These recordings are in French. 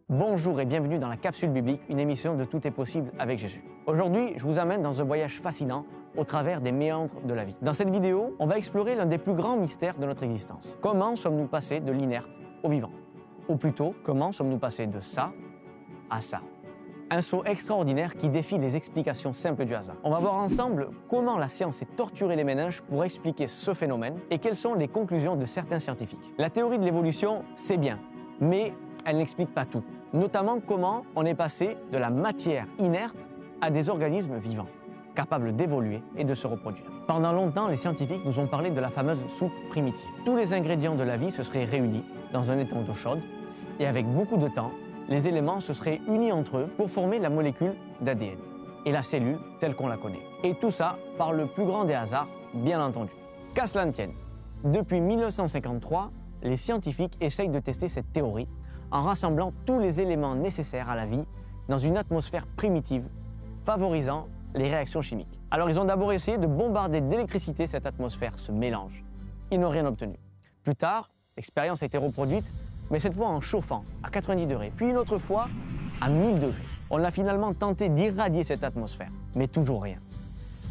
Bonjour et bienvenue dans la Capsule Biblique, une émission de Tout est possible avec Jésus. Aujourd'hui, je vous amène dans un voyage fascinant au travers des méandres de la vie. Dans cette vidéo, on va explorer l'un des plus grands mystères de notre existence. Comment sommes-nous passés de l'inerte au vivant? Ou plutôt, comment sommes-nous passés de ça à ça? Un saut extraordinaire qui défie les explications simples du hasard. On va voir ensemble comment la science s'est torturée les méninges pour expliquer ce phénomène et quelles sont les conclusions de certains scientifiques. La théorie de l'évolution, c'est bien, mais elle n'explique pas tout. Notamment comment on est passé de la matière inerte à des organismes vivants, capables d'évoluer et de se reproduire. Pendant longtemps, les scientifiques nous ont parlé de la fameuse soupe primitive. Tous les ingrédients de la vie se seraient réunis dans un étang d'eau chaude et avec beaucoup de temps, les éléments se seraient unis entre eux pour former la molécule d'ADN et la cellule telle qu'on la connaît. Et tout ça par le plus grand des hasards, bien entendu. Qu'à cela ne tienne, depuis 1953, les scientifiques essayent de tester cette théorie en rassemblant tous les éléments nécessaires à la vie dans une atmosphère primitive, favorisant les réactions chimiques. Alors ils ont d'abord essayé de bombarder d'électricité cette atmosphère, ce mélange. Ils n'ont rien obtenu. Plus tard, l'expérience a été reproduite, mais cette fois en chauffant à 90 degrés, puis une autre fois à 1000 degrés. On a finalement tenté d'irradier cette atmosphère, mais toujours rien.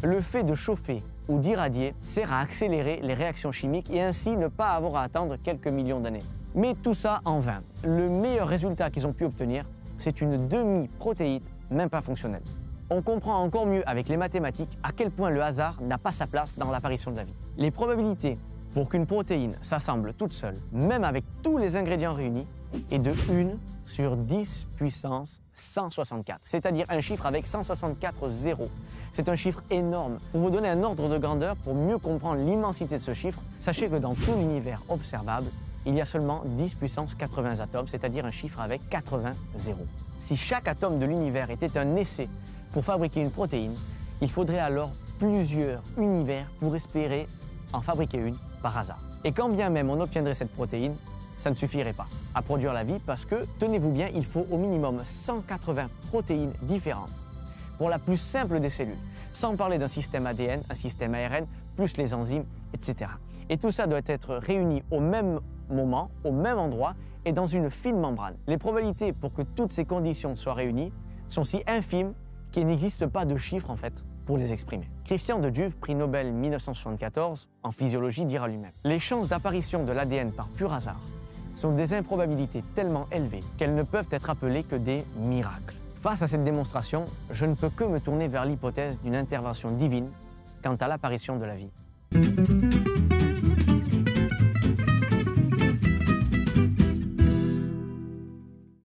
Le fait de chauffer ou d'irradier sert à accélérer les réactions chimiques et ainsi ne pas avoir à attendre quelques millions d'années. Mais tout ça en vain. Le meilleur résultat qu'ils ont pu obtenir, c'est une demi-protéine, même pas fonctionnelle. On comprend encore mieux avec les mathématiques à quel point le hasard n'a pas sa place dans l'apparition de la vie. Les probabilités pour qu'une protéine s'assemble toute seule, même avec tous les ingrédients réunis, est de 1 sur 10 puissance 164, c'est-à-dire un chiffre avec 164 zéros. C'est un chiffre énorme. Pour vous donner un ordre de grandeur, pour mieux comprendre l'immensité de ce chiffre, sachez que dans tout l'univers observable, il y a seulement 10 puissance 80 atomes, c'est-à-dire un chiffre avec 80 zéros. Si chaque atome de l'univers était un essai pour fabriquer une protéine, il faudrait alors plusieurs univers pour espérer en fabriquer une par hasard. Et quand bien même on obtiendrait cette protéine, ça ne suffirait pas à produire la vie parce que, tenez-vous bien, il faut au minimum 180 protéines différentes pour la plus simple des cellules, sans parler d'un système ADN, un système ARN, plus les enzymes, etc. Et tout ça doit être réuni au même moment, au même endroit et dans une fine membrane. Les probabilités pour que toutes ces conditions soient réunies sont si infimes qu'il n'existe pas de chiffres en fait pour les exprimer. Christian de Duve, prix Nobel 1974 en physiologie, dira lui-même: les chances d'apparition de l'ADN par pur hasard sont des improbabilités tellement élevées qu'elles ne peuvent être appelées que des miracles. Face à cette démonstration, je ne peux que me tourner vers l'hypothèse d'une intervention divine quant à l'apparition de la vie.